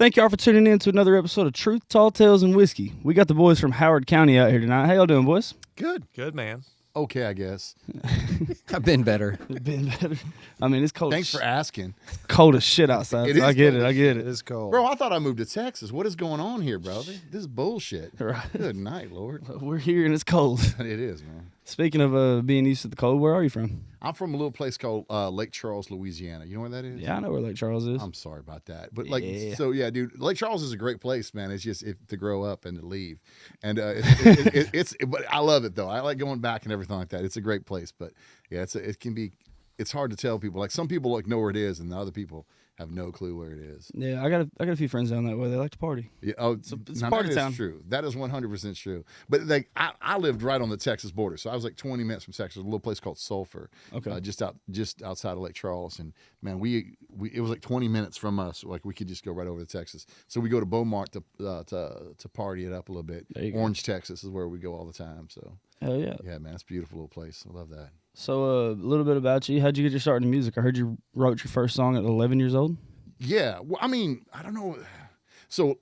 Thank y'all for tuning in to another episode of Truth, Tall Tales, and Whiskey. We got the boys from Howard County out here tonight. How y'all doing, boys? Good. Good, man. Okay, I guess. I've been better. Been better. I mean, it's cold. Thanks for asking. Cold as shit outside. It So is I get cold it. I as get It it. is cold. Bro, I thought I moved to Texas. What is going on here, brother? This is bullshit. Right. Good night, Lord. We're here and it's cold. It is, man. Speaking of being used to the cold, where are you from? I'm from a little place called Lake Charles, Louisiana. You know where that is? Yeah, I know where Lake Charles is. I'm sorry about that. But, Yeah. dude, Lake Charles is a great place, man. It's just to grow up and to leave. And but I love it, though. I like going back and everything like that. It's a great place. But, yeah, it's hard to tell people. Like, some people, like, know where it is, and the other people have no clue where it is. Yeah, I got a few friends down that way. They like to party. Yeah, oh, it's a now party that is town. true. That is 100% true. But like, I lived right on the Texas border, so I was like 20 minutes from Texas, a little place called Sulphur, Okay. just outside of Lake Charles. And man, we it was like 20 minutes from us. Like we could just go right over to Texas. So we go to Beaumont to party it up a little bit. There you go. Orange, Texas is where we go all the time. So Hell yeah. yeah, man, it's a beautiful little place. I love that. So a little bit about you. How'd you get your start in music? I heard you wrote your first song at 11 years old. Yeah, well, I mean, I don't know. So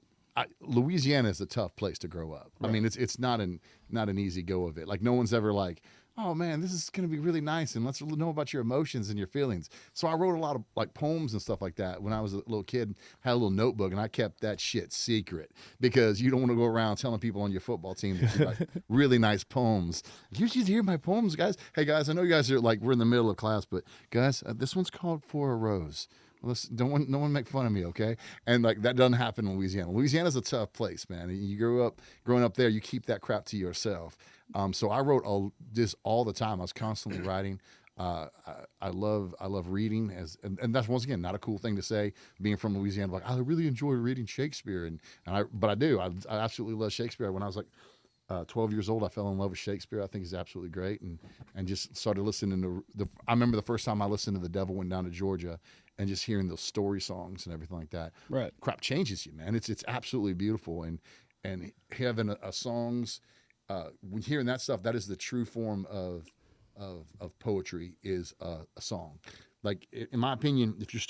Louisiana is a tough place to grow up. Right. I mean, it's not an easy go of it. Like no one's ever like, oh man, this is gonna be really nice, and let's know about your emotions and your feelings. So I wrote a lot of like poems and stuff like that when I was a little kid. Had a little notebook, and I kept that shit secret because you don't want to go around telling people on your football team that you write really nice poems. You should hear my poems, guys. Hey guys, I know you guys are like we're in the middle of class, but guys, this one's called For a Rose. No one make fun of me, okay? And like that doesn't happen in Louisiana. Louisiana's a tough place, man. You growing up there, you keep that crap to yourself. So I wrote this all the time. I was constantly writing. I love reading, and that's once again not a cool thing to say. Being from Louisiana, like I really enjoy reading Shakespeare, but I do. I absolutely love Shakespeare. When I was like 12 years old, I fell in love with Shakespeare. I think he's absolutely great, and just started listening to I remember the first time I listened to The Devil Went Down to Georgia, and just hearing those story songs and everything like that. Right. Crap changes you, man. It's absolutely beautiful, and having a songs, when hearing that stuff, that is the true form of poetry is a song. Like in my opinion, if you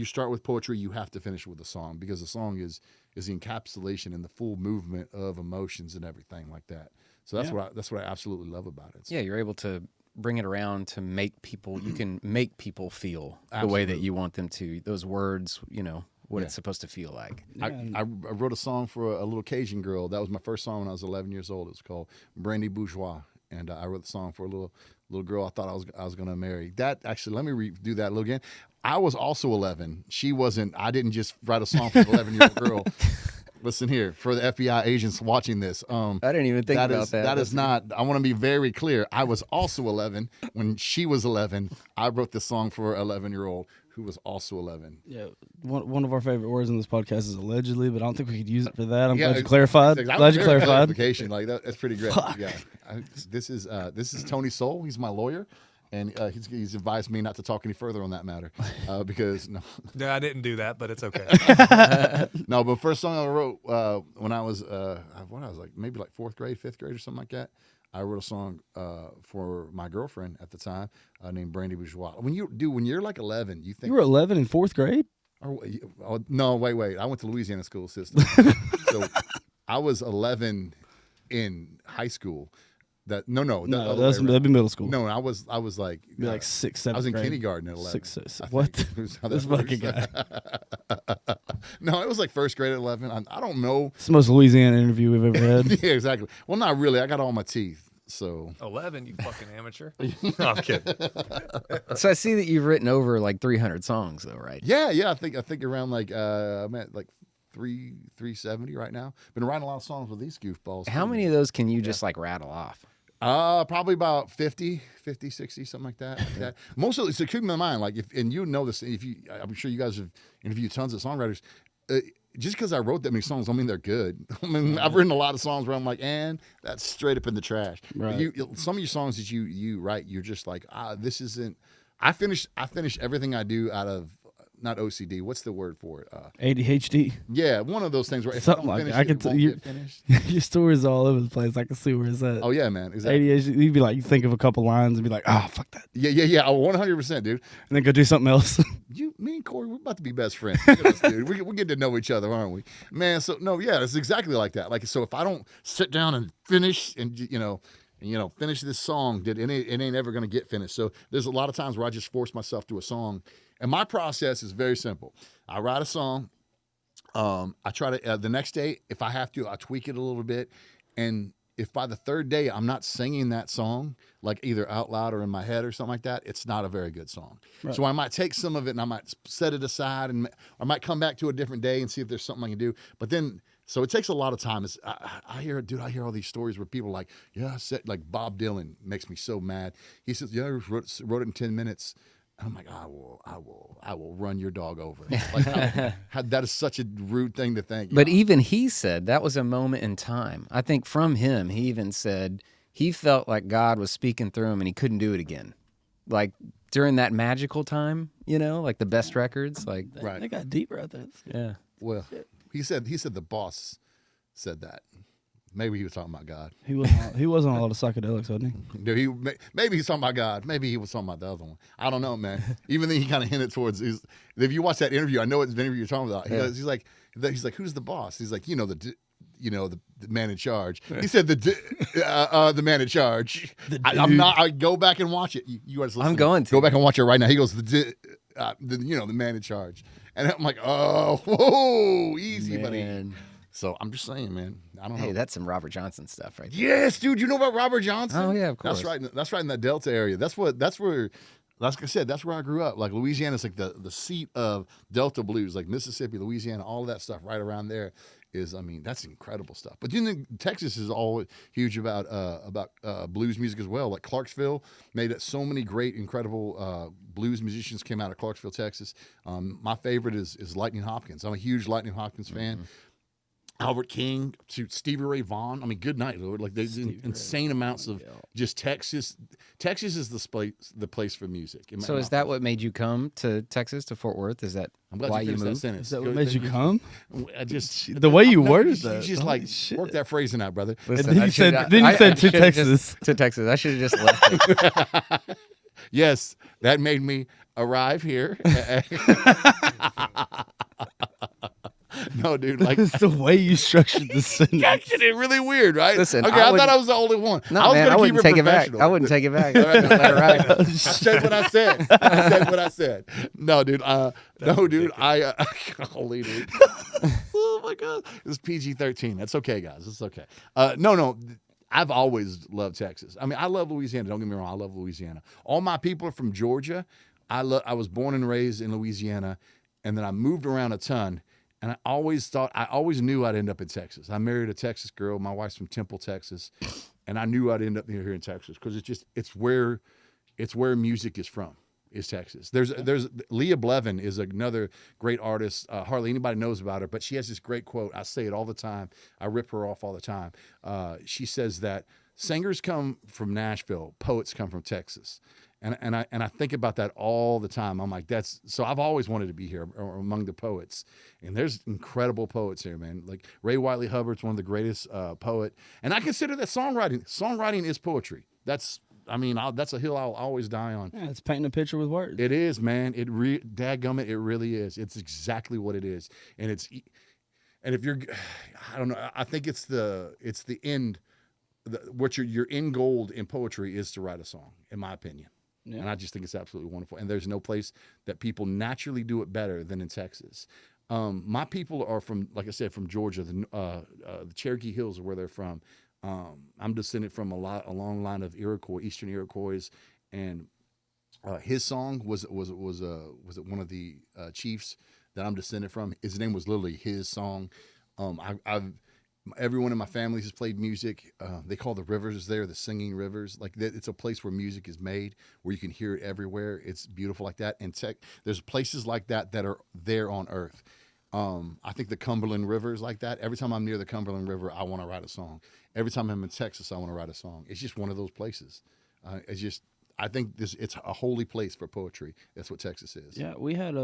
start with poetry, you have to finish with a song because the song is the encapsulation and the full movement of emotions and everything like that. So that's what I absolutely love about it. So, Yeah, you're able to bring it around to make people. You can make people feel the way that Absolutely. you want them to. Those words, what it's supposed to feel like. I wrote a song for a little Cajun girl. That was my first song when I was 11 years old. It was called Brandy Bourgeois, and I wrote the song for a little girl I thought I was going to marry. That actually, let me redo that a little again. I was also 11. She wasn't. I didn't just write a song for an 11-year-old girl. Listen here, for the FBI agents watching this. I didn't even think about that. That is not. I want to be very clear. I was also 11 when she was 11. I wrote this song for an 11-year-old who was also 11. Yeah, one of our favorite words in this podcast is allegedly, but I don't think we could use it for that. I'm Yeah, glad you clarified. I Glad you clarified. Clarification, like that's pretty great. Fuck. Yeah, this is Tony Soul. He's my lawyer, and he's advised me not to talk any further on that matter because no, No, I didn't do that, but it's okay. no. But first song I wrote when I was like maybe like 4th grade, 5th grade, or something like that. I wrote a song for my girlfriend at the time named Brandy Bourgeois. When you're like 11, you think You were 11 in 4th grade? Oh, no, wait. I went to Louisiana school system. So I was 11 in high school. No, other way that'd be middle school. around. No, I was like Be like 6, 7. I was in grade. kindergarten at 11. 6, 6. I What? think is how that This fucking guy. works. No, it was like 1st grade at 11. I don't know. It's the most Louisiana interview we've ever had. Yeah, exactly. Well, not really. I got all my teeth. So 11, you fucking amateur. No, I'm kidding. So I see that you've written over like 300 songs, though, right? yeah. I think around like I'm at like 370 right now. Been writing a lot of songs with these goofballs. How too. many of those can you just like rattle off? Probably about 50, 60, something like that. Most of it, so keep in mind, like, you know this, I'm sure you guys have interviewed tons of songwriters. Just because I wrote that many songs don't mean they're good. I mean, I've written a lot of songs where I'm like, and that's straight up in the trash. Right. Some of your songs that you write, you're just like, this isn't. I finish everything I do out of not OCD. What's the word for it? ADHD. Yeah, one of those things where if Something I like don't that. I finish can it, it tell won't you- get finished. Your stories all over the place. I can see where it's at. Oh yeah, man, exactly. ADHD. You'd be like, you think of a couple lines and be like, oh, fuck that. Yeah. Oh, 100%, dude. And then go do something else. Me and Corey, we're about to be best friends. Look at us, dude. We're getting to know each other, aren't we? Man, so no, yeah, it's exactly like that. Like, so if I don't sit down and finish and, finish this song, it ain't ever going to get finished. So there's a lot of times where I just force myself to a song. And my process is very simple. I write a song. I try to, the next day, if I have to, I tweak it a little bit. And if by the third day I'm not singing that song, like either out loud or in my head or something like that, it's not a very good song. Right. So I might take some of it and I might set it aside, and I might come back to a different day and see if there's something I can do. But then, so it takes a lot of time. I hear all these stories where people are like, yeah, like Bob Dylan makes me so mad. He says, yeah, I wrote it in 10 minutes. I'm like, I will run your dog over. Like, that is such a rude thing to think. But even he said that was a moment in time. I think from him, he even said he felt like God was speaking through him and he couldn't do it again. Like during that magical time, like the best records, like Right. They got deep right there. yeah. Well, he said the boss said that. Maybe he was talking about God. He wasn't on a lot of psychedelics, wasn't he? Dude, maybe he's talking about God. Maybe he was talking about the other one. I don't know, man. Even then, he kind of hinted towards. If you watch that interview, I know it's the interview you're talking about. He's like, who's the boss? He's like, the man in charge. He said the man in charge. I'm not. I go back and watch it. You guys listen. I'm going to. Go back and watch it right now. He goes the man in charge, and I'm like, oh, whoa, easy, buddy. Man. So I'm just saying, man. I don't know. Hey, that's some Robert Johnson stuff right there. Yes, dude. You know about Robert Johnson? Oh, yeah, of course. That's right in that Delta area. That's where. Like I said, that's where I grew up. Like Louisiana's like the seat of Delta blues. Like Mississippi, Louisiana, all of that stuff right around there is. I mean, that's incredible stuff. But Texas is all huge about blues music as well. Like Clarksville made it. So many great, incredible blues musicians came out of Clarksville, Texas. My favorite is Lightning Hopkins. I'm a huge Lightning Hopkins fan. Mm-hmm. Albert King to Stevie Ray Vaughan. I mean, good night, Lord. Like there's insane amounts of just Texas. Texas is the place for music. So is that what made you come to Texas, to Fort Worth? Is that I'm glad why you you finished that moved? sentence. Is that what made you come? I just The way you no, worded you that. just Holy like shit. work that phrasing out, brother. Listen, And then I you said- should've- then you I- said I to should've Texas. just- to Texas. I should have just left it. Yes, that made me arrive here. No, dude, like It's the way you structured the sentence. Actually, it really weird, right? Listen, okay, I I thought wouldn't- I was the only one. No, I was man, gonna I keep wouldn't it take it back. professional. I wouldn't take it back. Let it ride. I said what I said. I said what I said. No, dude. No, dude. Holy dude. Oh my god. It's PG-13. That's okay, guys. It's okay. No. I've always loved Texas. I mean, I love Louisiana. Don't get me wrong. I love Louisiana. All my people are from Georgia. I was born and raised in Louisiana, and then I moved around a ton. And I always knew I'd end up in Texas. I married a Texas girl. My wife's from Temple, Texas, and I knew I'd end up here in Texas because it's where music is from. Is Texas. There's Leah Blevin is another great artist. Hardly anybody knows about her, but she has this great quote. I say it all the time. I rip her off all the time. She says that singers come from Nashville, poets come from Texas. And I think about that all the time. I'm like, so I've always wanted to be here or among the poets. And there's incredible poets here, man. Like Ray Wiley Hubbard's one of the greatest poet. And I consider that songwriting is poetry. That's a hill I'll always die on. Yeah, it's painting a picture with words. It is, man. Dadgummit, it really is. It's exactly what it is. And if you're, I don't know, I think it's the end, what your end goal in poetry is to write a song, in my opinion. Yeah. And I just think it's absolutely wonderful. And there's no place that people naturally do it better than in Texas. My people are from, like I said, from Georgia. The Cherokee Hills are where they're from. I'm descended from a long line of Iroquois, Eastern Iroquois, and his song was one of the chiefs that I'm descended from. His name was literally his song. Everyone in my family has played music. They call the rivers there the singing rivers. Like it's a place where music is made, where you can hear it everywhere. It's beautiful like that. And there's places like that are there on earth. I think the Cumberland River is like that. Every time I'm near the Cumberland River, I want to write a song. Every time I'm in Texas, I want to write a song. It's just one of those places. I think it's a holy place for poetry. That's what Texas is. Yeah, we had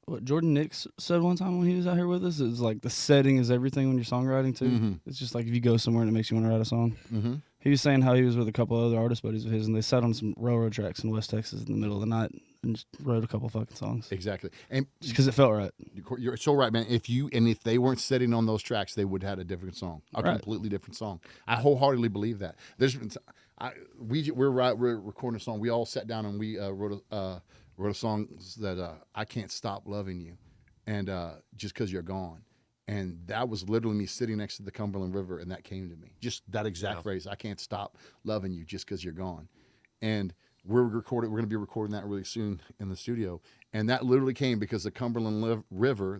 what Jordan Nix said one time when he was out here with us. It was like the setting is everything when you're songwriting too. Mm-hmm. It's just like if you go somewhere and it makes you want to write a song. Mm-hmm. He was saying how he was with a couple other artist buddies of his, and they sat on some railroad tracks in West Texas in the middle of the night and just wrote a couple fucking songs Exactly. And just because it felt right. you're so right, man. If they weren't sitting on those tracks, they would have had a different song, a Right. completely different song. I wholeheartedly believe that. We're recording a song. We all sat down and we wrote a song that I can't stop loving you, and just because you're gone. And that was literally me sitting next to the Cumberland River, and that came to me. Just that exact phrase, I can't stop loving you just because you're gone. And we're going to be recording that really soon in the studio. And that literally came because the Cumberland River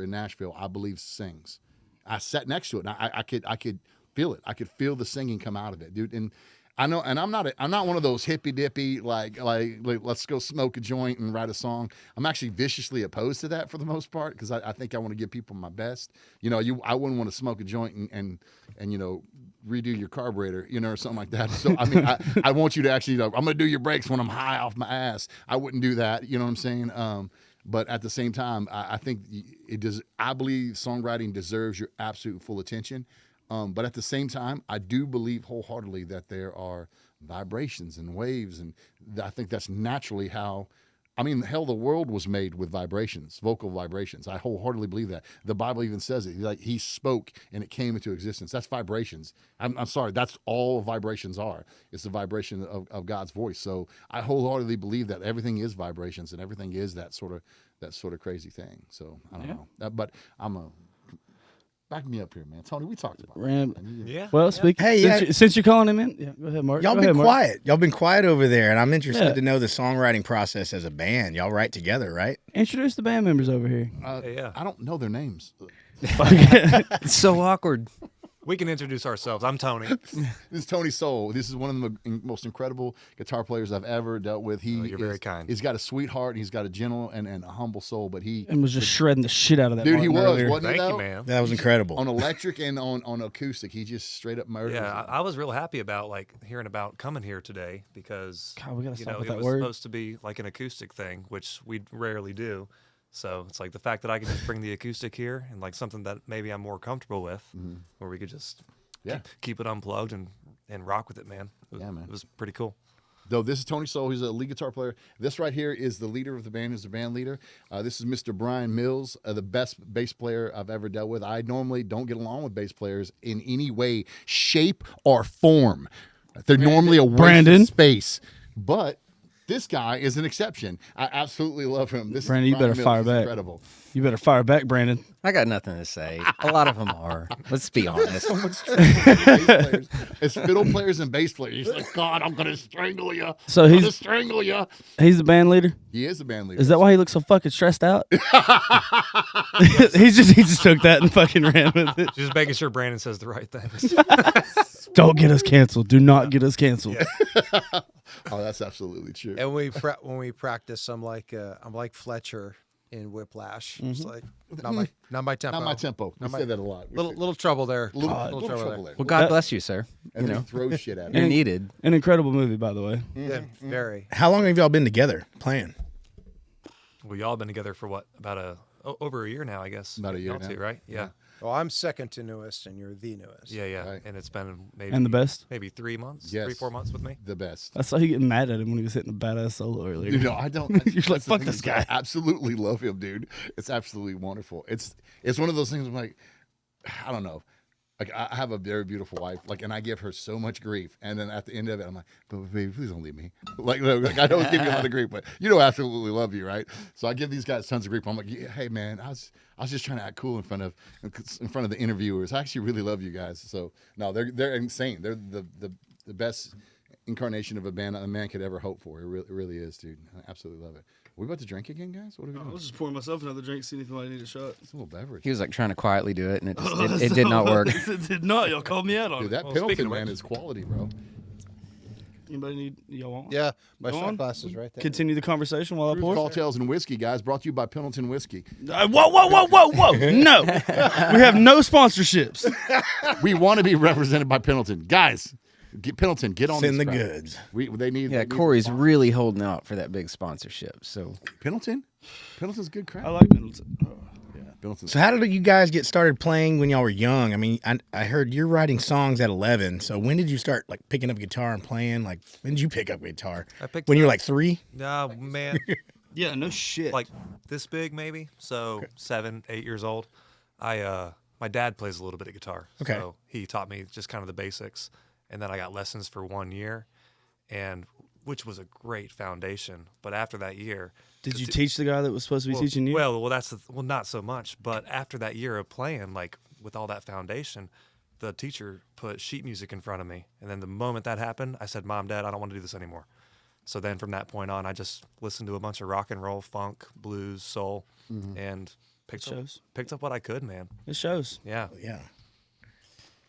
in Nashville, I believe, sings. I sat next to it, and I could feel it. I could feel the singing come out of it, dude. And I know, and I'm not one of those hippy dippy like let's go smoke a joint and write a song. I'm actually viciously opposed to that for the most part because I think I want to give people my best. I wouldn't want to smoke a joint and redo your carburetor, or something like that. So I mean, I want you to actually, I'm gonna do your brakes when I'm high off my ass. I wouldn't do that. You know what I'm saying? But at the same time, I think it does. I believe songwriting deserves your absolute full attention. But at the same time, I do believe wholeheartedly that there are vibrations and waves, and I think that's naturally how. I mean, hell, the world was made with vibrations, vocal vibrations. I wholeheartedly believe that. The Bible even says it. Like he spoke and it came into existence. That's vibrations. I'm sorry. That's all vibrations are. It's the vibration of God's voice. So I wholeheartedly believe that everything is vibrations and everything is that sort of crazy thing. So I don't know. But back me up here, man. Tony, we talked about Ram. Yeah. Well, speak. Hey, since you're calling him in, go ahead, Mark. Y'all Go been ahead, Mark. quiet. Y'all been quiet over there, and I'm interested Yeah. to know the songwriting process as a band. Y'all write together, right? Introduce the band members over here. Yeah. I don't know their names. It's so awkward. We can introduce ourselves. I'm Tony. This is Tony Soul. This is one of the most incredible guitar players I've ever dealt with. You're very kind. He's got a sweetheart. He's got a gentle and a humble soul. But And was just shredding the shit out of that. dude, he Martin was, earlier. wasn't he? Thank you, though? man. That was incredible. On electric and on acoustic, he just straight up murdered. Yeah, I was real happy about hearing about coming here today because God, we gotta stop with it that was word. supposed to be like an acoustic thing, which we rarely do. So it's like the fact that I could just bring the acoustic here and like something that maybe I'm more comfortable with, where we could just Yeah. keep it unplugged and rock with it, man. Yeah, man. It was pretty cool. Though this is Tony Soul. He's a lead guitar player. This right here is the leader of the band. Who's the band leader? This is Mr. Brian Mills, the best bass player I've ever dealt with. I normally don't get along with bass players in any way, shape, or form. They're normally a waste Brandon. of space, but this guy is an exception. I absolutely love him. This Brandon, is you Brian better Mills. fire He's back. Incredible. You better fire back, Brandon. I got nothing to say. A lot of them are. Let's be honest. Bass players. It's fiddle players and bass players. He's like, God, I'm gonna strangle you. So I'm gonna he's strangle you. the band leader. He is the band leader. Is that why he looks so fucking stressed out? he just took that and fucking ran with it. Just making sure Brandon says the right things. Don't get us canceled. Do not get us canceled. Oh, that's absolutely true. And when we practice, I'm like Fletcher in Whiplash. It's like not my tempo. Not my tempo. We say that a lot. We say- Little trouble there. little trouble there. Well, God bless you, sir. And You then know, he throws shit at you're him. needed. An incredible movie, by the way. Yeah, very. How long have y'all been together playing? We all been together for what, about over a year now, I guess. About a year Y'all now. too, right? Yeah. Well, I'm second to newest, and you're the newest. Yeah. Right. And it's been maybe And the best. maybe 3 months, Yes. 3-4 months with me. The best. I saw you getting mad at him when he was hitting a badass solo earlier. You know, I don't. You're like, that's the "Fuck thing this is guy." I absolutely love him, dude. It's absolutely wonderful. It's one of those things. I'm like, I don't know. Like I have a very beautiful wife, like, and I give her so much grief, and then at the end of it, I'm like, "But baby, please don't leave me." Like I always give you a lot of grief, but you know, I absolutely love you, right? So I give these guys tons of grief. I'm like, yeah, "Hey, man, I was just trying to act cool in front of the interviewers. I actually really love you guys." So no, they're insane. They're the best incarnation of a band a man could ever hope for. It really is, dude. I absolutely love it. Are we about to drink again, guys? What are we doing? just pouring myself another drink, seeing if I need a shot. It's a little beverage. He was like trying to quietly do it, and it just it did not work. It did not. Y'all called me out on Dude, it. that Well, Pendleton speaking of man which- is quality, bro. Anybody need? Y'all want? Yeah, my Go shot on. glass is right there. Continue the conversation while I pour. Cocktails and whiskey, guys, brought to you by Pendleton Whiskey. Whoa! No, we have no sponsorships. We want to be represented by Pendleton, guys. Pendleton, get on Send this the crowd. goods. They need. Yeah, they need Corey's really holding out for that big sponsorship. So Pendleton. Pendleton's a good crowd. I like Pendleton. Yeah, Pendleton's. So how did you guys get started playing when y'all were young? I mean, I heard you're writing songs at 11. So when did you start like picking up guitar and playing? Like when did you pick up guitar? I picked When it you were up- like 3? Nah, man, Yeah, no shit. like this big maybe. So 7, 8 years old. My dad plays a little bit of guitar. Okay. So he taught me just kind of the basics, and then I got lessons for 1 year, and which was a great foundation. But after that year, did you teach the guy that was supposed to be teaching you? Well, not so much. But after that year of playing, like with all that foundation, the teacher put sheet music in front of me, and then the moment that happened, I said, "Mom, Dad, I don't want to do this anymore." So then from that point on, I just listened to a bunch of rock and roll, funk, blues, soul, and picked up what I could, man. It shows. Yeah, Yeah.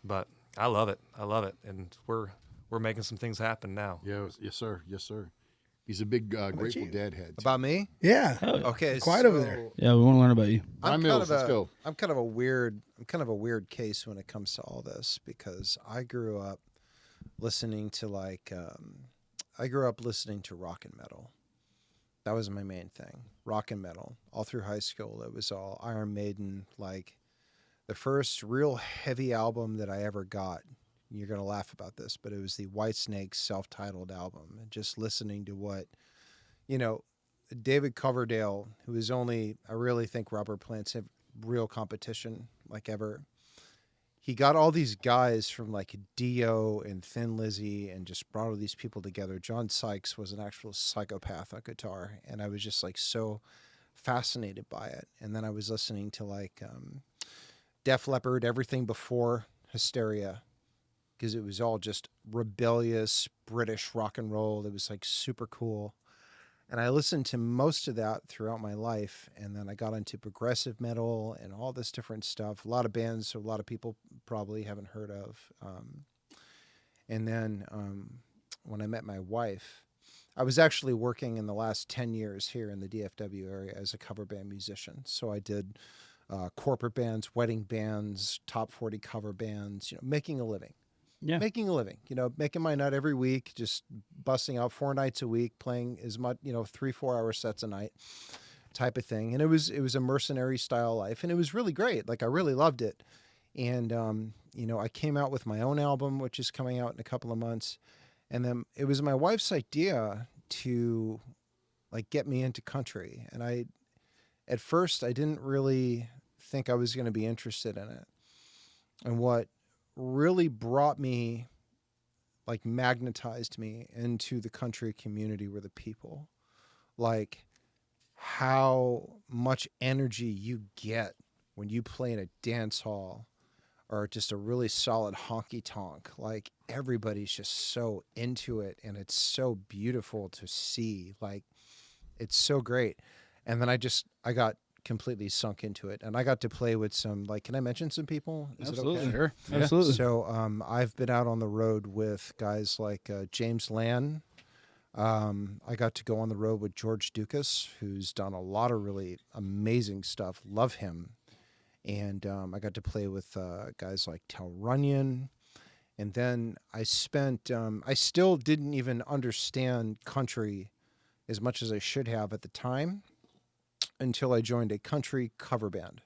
but I love it. I love it, and we're making some things happen now. Yes, sir. Yes, sir. He's a big Grateful Dead head. About me? Yeah. Okay, Quiet over there. Yeah, we want to learn about you. Brian Mills, let's go. I'm kind of a weird case when it comes to all this because I grew up listening to rock and metal. That was my main thing, rock and metal. All through high school, it was all Iron Maiden. Like the first real heavy album that I ever got. You're gonna laugh about this, but it was the Whitesnake's self-titled album. And just listening to what, David Coverdale, who is only, I really think Robert Plant's real competition like ever. He got all these guys from like Dio and Thin Lizzy and just brought all these people together. John Sykes was an actual psychopath on guitar, and I was just like so fascinated by it. And then I was listening to like Def Leppard, everything before Hysteria, because it was all just rebellious British rock and roll. It was like super cool. And I listened to most of that throughout my life. And then I got into progressive metal and all this different stuff. A lot of bands a lot of people probably haven't heard of. And then when I met my wife, I was actually working in the last 10 years here in the DFW area as a cover band musician. So I did corporate bands, wedding bands, top 40 cover bands, making a living. Yeah. Making a living, making my nut every week, just busting out 4 nights a week, playing as much, 3-4 hour sets a night type of thing. And it was a mercenary style life, and it was really great. Like I really loved it. And, I came out with my own album, which is coming out in a couple of months. And then it was my wife's idea to like get me into country. And at first I didn't really think I was going to be interested in it. And what really brought me, like magnetized me into the country community were the people. Like how much energy you get when you play in a dance hall or just a really solid honky tonk. Like everybody's just so into it, and it's so beautiful to see. Like it's so great. And then I got completely sunk into it, and I got to play with some, like, can I mention some people? Is Absolutely. it okay? Sure. Absolutely. So I've been out on the road with guys like James Land. I got to go on the road with George Dukas, who's done a lot of really amazing stuff. Love him. And I got to play with guys like Tel Runyon. And then I still didn't even understand country as much as I should have at the time, until I joined a country cover band.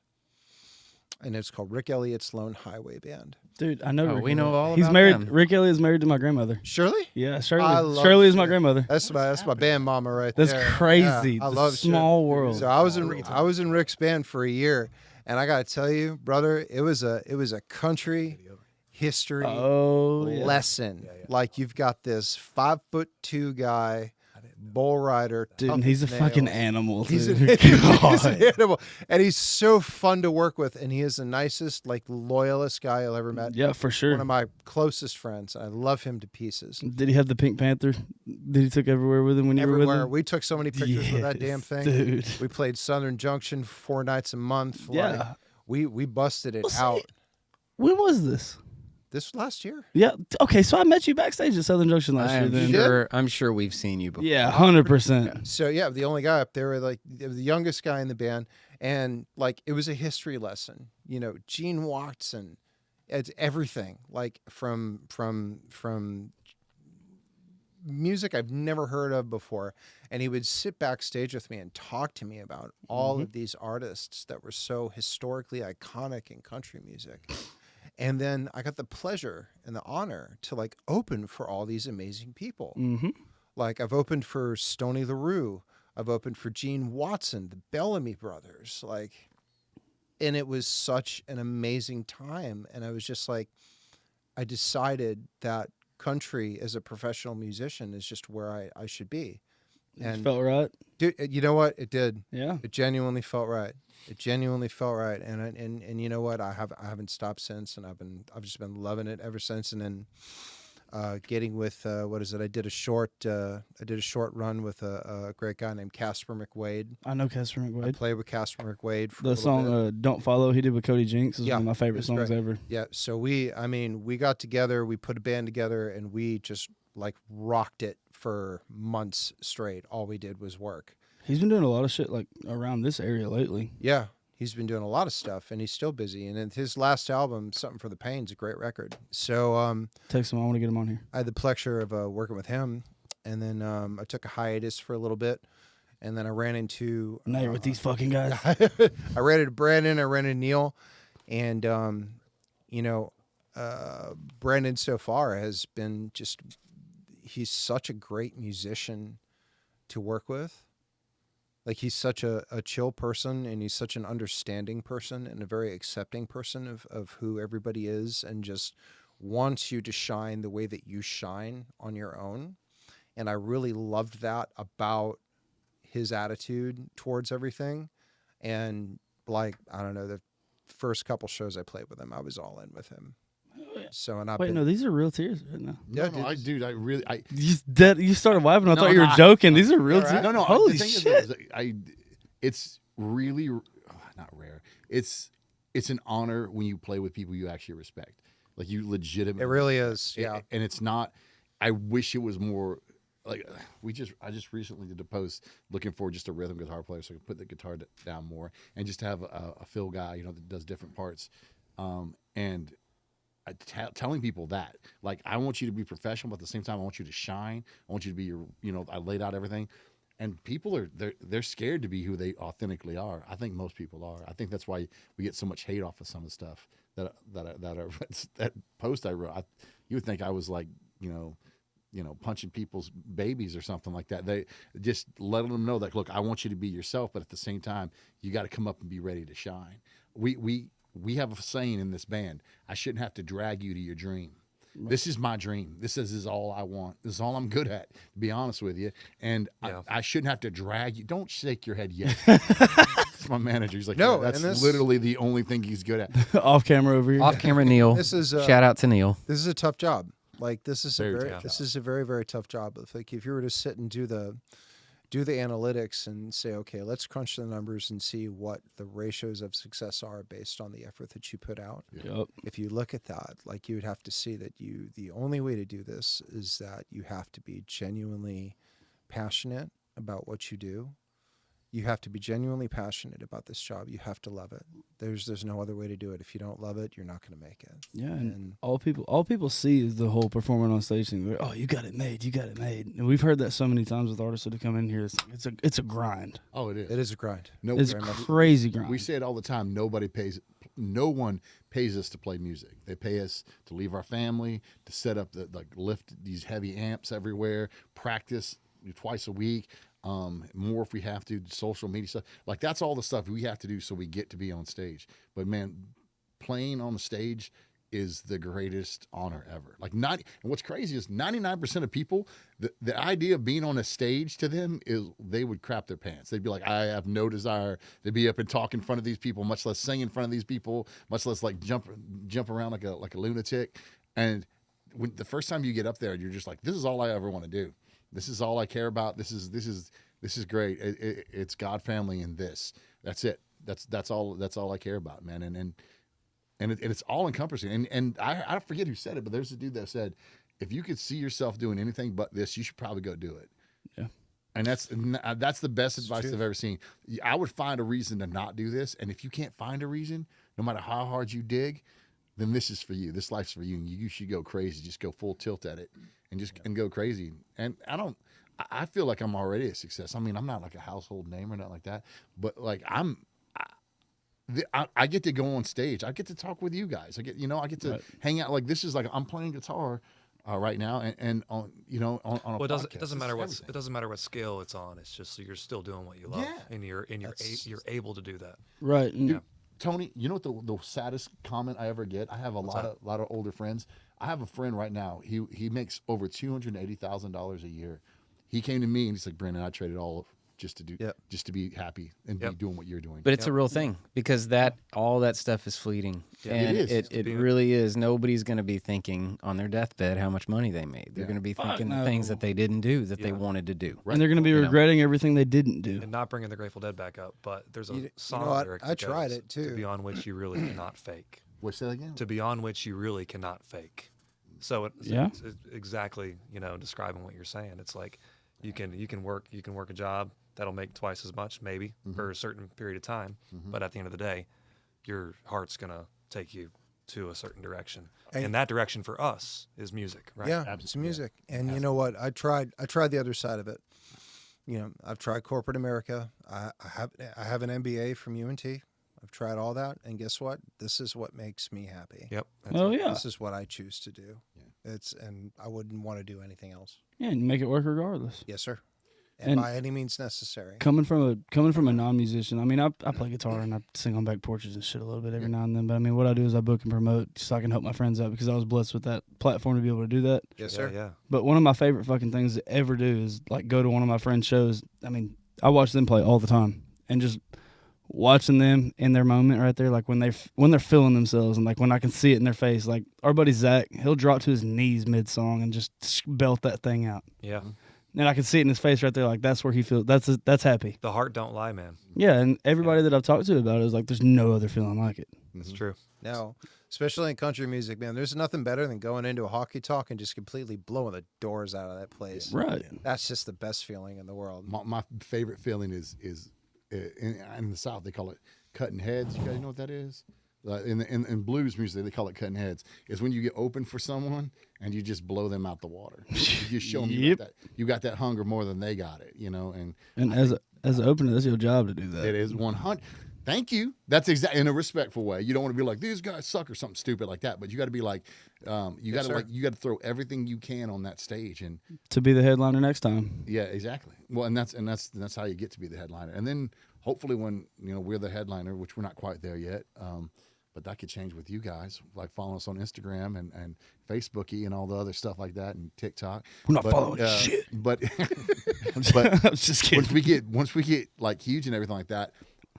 And it's called Rick Elliott's Lone Highway Band. Dude, I know. Oh, Rick we know Elliott. all He's about married. them. Rick Elliott's married to my grandmother. Shirley? Yeah, Shirley. I love Shirley is my Shirley. grandmother. That's my band mama right That's there. crazy. Yeah, I The love small Shirley. world. So I was in Rick's band for a year, and I got to tell you, brother, it was a country history Oh, yeah. lesson. Like you've got this 5'2" guy, bull rider, Dude, tough and he's a as fucking nails. animal. He's dude. an, he's God. an animal, and he's so fun to work with, and he is the nicest, like loyalist guy I ever met. Yeah, for sure. One of my closest friends. I love him to pieces. Did he have the Pink Panther that he took everywhere with him when you were with Everywhere. him? We took so many pictures with that damn Yes, thing. dude. We played Southern Junction 4 nights a month. Like, Yeah. we busted it Well, see, out. When was this? This last year. Yeah. Okay, so I met you backstage at Southern Junction last year. Then. I'm sure we've seen you before. Yeah, 100%. So yeah, the only guy up there, like the youngest guy in the band, and like it was a history lesson. Gene Watson It's everything, like from music I've never heard of before. And he would sit backstage with me and talk to me about all of these artists that were so historically iconic in country music. And then I got the pleasure and the honor to like open for all these amazing people. Mm-hmm. Like I've opened for Stoney LaRue. I've opened for Gene Watson, the Bellamy Brothers. Like, and it was such an amazing time. And I was just like, I decided that country as a professional musician is just where I should be. And felt right. Dude, you know what? It did. Yeah. It genuinely felt right. It genuinely felt right. And you know what? I haven't stopped since, and I've just been loving it ever since. And then getting with what is it? I did a short run with a great guy named Casper McWade. I know Casper I McWade. played with Casper McWade for a The little song bit. "Don't Follow" he did with Cody Jinks is Yeah, one of my favorite it's songs great. ever. Yeah, so we got together, we put a band together, and we just like rocked it for months straight. All we did was work. He's been doing a lot of shit like around this area lately. Yeah, he's been doing a lot of stuff, and he's still busy. And then his last album, Something for the Pain, is a great record. So Text him. I want to get him on here. I had the pleasure of working with him, and then I took a hiatus for a little bit, and then I ran into Now you're with these fucking guys. I ran into Brandon, I ran into Neil, and Brandon so far has been just, he's such a great musician to work with. Like he's such a chill person, and he's such an understanding person and a very accepting person of who everybody is, and just wants you to shine the way that you shine on your own. And I really loved that about his attitude towards everything. And like, I don't know, the first couple shows I played with him, I was all in with him. So, and I've Wait, been, no, these are real tears right now. Yeah, No, dude. I really, You started wiping. I No, thought you no, were I- joking. These are real tears. no, Holy the thing shit. is, it's really not rare. It's an honor when you play with people you actually respect. Like you legitimately. It really is. Yeah. And it's not. I wish it was more. Like I just recently did a post looking for just a rhythm guitar player so I could put the guitar down more, and just have a fill guy, that does different parts, and telling people that, like, I want you to be professional, but at the same time I want you to shine. I want you to be I laid out everything, and people they're scared to be who they authentically are. I think most people are. I think that's why we get so much hate off of some of the stuff that post I wrote. You would think I was like punching people's babies or something like that. They just letting them know that, look, I want you to be yourself, but at the same time, you got to come up and be ready to shine. We have a saying in this band: I shouldn't have to drag you to your dream. This is my dream. This is all I want. This is all I'm good at, to be honest with you. And Yeah. I shouldn't have to drag you. Don't shake your head yet. It's my manager. He's like, No, "Yeah, that's and this- literally the only thing he's good at." Off camera over here. Off camera, Neil. This is Shout out to Neil. This is a tough job. Like this is Very a very tough this job. is a very, very tough job. Like if you were to sit and do the analytics and say, okay, let's crunch the numbers and see what the ratios of success are based on the effort that you put out. Yep. If you look at that, like you would have to see that the only way to do this is that you have to be genuinely passionate about what you do. You have to be genuinely passionate about this job. You have to love it. There's no other way to do it. If you don't love it, you're not going to make it. Yeah, and And- all people see is the whole performing on stage thing. They're, oh, you got it made, you got it made, and we've heard that so many times with artists that have come in here. It's a grind. Oh, it is. It is a grind. No, It's very much. crazy grind. We say it all the time. No one pays us to play music. They pay us to leave our family, to set up lift these heavy amps everywhere, practice twice a week, more if we have to, social media stuff. Like that's all the stuff we have to do so we get to be on stage. But man, playing on the stage is the greatest honor ever. And what's crazy is 99% of people, the idea of being on a stage to them is they would crap their pants. They'd be like, I have no desire to be up and talk in front of these people, much less sing in front of these people, much less like jump around like a lunatic. And when the first time you get up there, you're just like, this is all I ever want to do. This is all I care about. This is great. It's God, family, and this. That's it. That's all I care about, man. And it's all encompassing. And I forget who said it, but there's a dude that said, if you could see yourself doing anything but this, you should probably go do it. Yeah. And that's the best advice I've ever seen. I would find a reason to not do this, and if you can't find a reason, no matter how hard you dig, then this is for you. This life's for you, and you should go crazy. Just go full tilt at it, and go crazy. And I feel like I'm already a success. I mean, I'm not like a household name or nothing like that, but like I get to go on stage. I get to talk with you guys. I get to hang out. Like this is like I'm playing guitar right now, and on on a Well, podcast. it doesn't matter what Everything. it doesn't matter what scale it's on. It's just you're still doing what you love, Yeah. and you're able to do that. Right. And Yeah. Tony, you know what the saddest comment I ever get? I have a lot of older friends. I have a friend right now. He makes over $280,000 a year. He came to me and he's like, Brandon, I traded all just to be happy and be doing what you're doing. But it's a real thing because all that stuff is fleeting, and It is. it really is. Nobody's going to be thinking on their deathbed how much money they made. They're going to be thinking the things that they didn't do that they wanted to do. and they're going to be regretting everything they didn't do. And not bringing the Grateful Dead back up, but there's a song what? lyric I that tried goes, it, too. To be on which you really cannot fake. What's that again? To be on which you really cannot fake. So it's exactly describing what you're saying. It's like you can work a job that'll make twice as much maybe for a certain period of time, but at the end of the day, your heart's gonna take you to a certain direction, and that direction for us is music, right? Yeah, it's music. And you know what? I tried the other side of it. I've tried corporate America. I have an MBA from UNT. I've tried all that, and guess what? This is what makes me happy. Yep. Oh yeah. This is what I choose to do. And I wouldn't want to do anything else. Yeah, and make it work regardless. Yes, sir. And And by any means necessary. Coming from a non-musician, I mean, I play guitar and I sing on back porches and shit a little bit every now and then. But I mean, what I do is I book and promote so I can help my friends out because I was blessed with that platform to be able to do that. Yes, sir. Yeah. But one of my favorite fucking things to ever do is like go to one of my friends' shows. I mean, I watch them play all the time, and just watching them in their moment right there, like when they're feeling themselves, and like when I can see it in their face. Like our buddy Zach, he'll drop to his knees mid song and just belt that thing out. Yeah. And I can see it in his face right there, like that's where he feels that's happy. The heart don't lie, man. Yeah, and everybody that I've talked to about it is like, there's no other feeling like it. It's true. Now, especially in country music, man, there's nothing better than going into a hockey talk and just completely blowing the doors out of that place. Right. That's just the best feeling in the world. My favorite feeling is in the South they call it cutting heads. You guys know what that is? In blues music they call it cutting heads. It's when you get open for someone and you just blow them out the water. You just show them you got that hunger more than they got it. And as an opener, that's your job to do that. It is 100. Thank you. That's exactly in a respectful way. You don't want to be like these guys suck or something stupid like that. But you got to be like, you got to throw everything you can on that stage and To be the headliner next time. yeah, exactly. Well, and that's how you get to be the headliner. And then hopefully when we're the headliner, which we're not quite there yet, but that could change with you guys, like following us on Instagram and Facebooky and all the other stuff like that and TikTok. We're not following shit. But I was just kidding. once we get like huge and everything like that,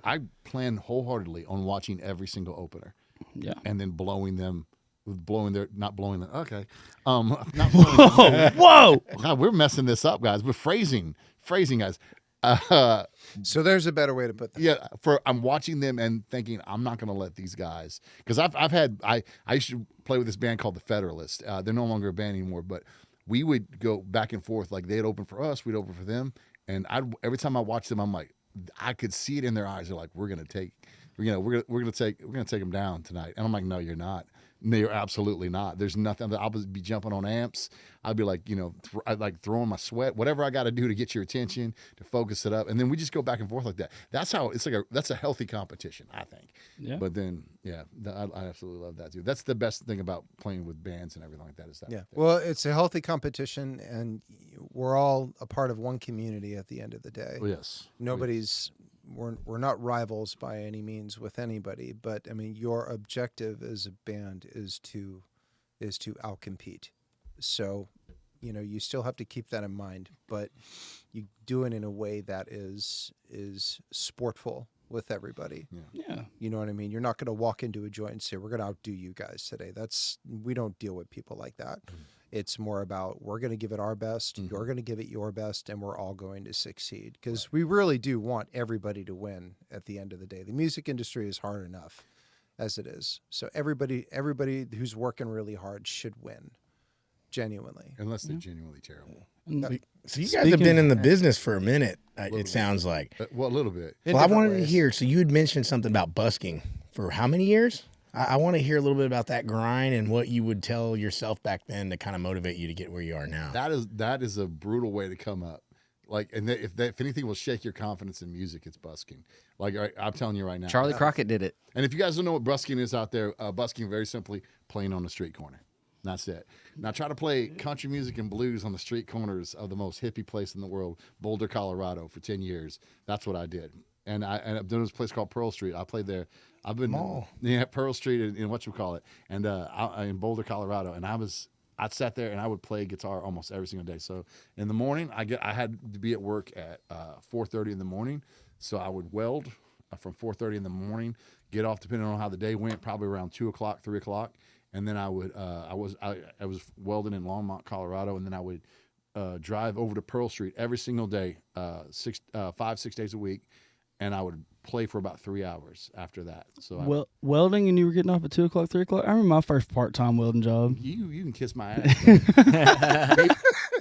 I plan wholeheartedly on watching every single opener. Yeah. And then not blowing them. Okay. Not blowing them. Whoa! God, we're messing this up, guys. We're phrasing, guys. So there's a better way to put that. Yeah, I'm watching them and thinking I'm not going to let these guys, because I used to play with this band called the Federalist. They're no longer a band anymore, but we would go back and forth. Like they'd open for us, we'd open for them, and every time I watched them, I'm like, I could see it in their eyes. They're like, we're gonna take them down tonight, and I'm like, no, you're not. No, you're absolutely not. There's nothing. I'll be jumping on amps. I'll be like, I'd like throwing my sweat, whatever I got to do to get your attention, to focus it up, and then we just go back and forth like that. That's how it's like. That's a healthy competition, I think. Yeah. But then, I absolutely love that too. That's the best thing about playing with bands and everything like that. Is that? Yeah. Well, it's a healthy competition, and we're all a part of one community at the end of the day. Well, yes. We're not rivals by any means with anybody, but I mean, your objective as a band is to outcompete. So, you still have to keep that in mind, but you do it in a way that is sportful with everybody. Yeah. You know what I mean? You're not going to walk into a joint and say, we're going to outdo you guys today. We don't deal with people like that. It's more about, we're going to give it our best, you're going to give it your best, and we're all going to succeed. Because we really do want everybody to win at the end of the day. The music industry is hard enough as it is. So everybody who's working really hard should win, genuinely. Unless they're genuinely terrible. So you guys have been in the business for a minute, it sounds like. Well, a little bit. Well, I wanted to hear, so you had mentioned something about busking for how many years? I want to hear a little bit about that grind and what you would tell yourself back then to kind of motivate you to get where you are now. That is a brutal way to come up. Like, and if anything will shake your confidence in music, it's busking. Like I'm telling you right now, Charlie Crockett did it. And if you guys don't know what busking is out there, busking very simply playing on the street corner. That's it. Now try to play country music and blues on the street corners of the most hippie place in the world, Boulder, Colorado, for 10 years. That's what I did. And there was a place called Pearl Street. I played there. I've been Pearl Street in whatchamacallit, and in Boulder, Colorado. And I sat there and I would play guitar almost every single day. So in the morning, I had to be at work at 4:30 in the morning. So I would weld from 4:30 in the morning, get off depending on how the day went, probably around 2 o'clock, 3 o'clock. And then I was welding in Longmont, Colorado, and then I would drive over to Pearl Street every single day, 5-6 days a week, and I would play for about 3 hours after that. So welding, and you were getting off at 2 o'clock, 3 o'clock. I remember my first part-time welding job. you can kiss my ass.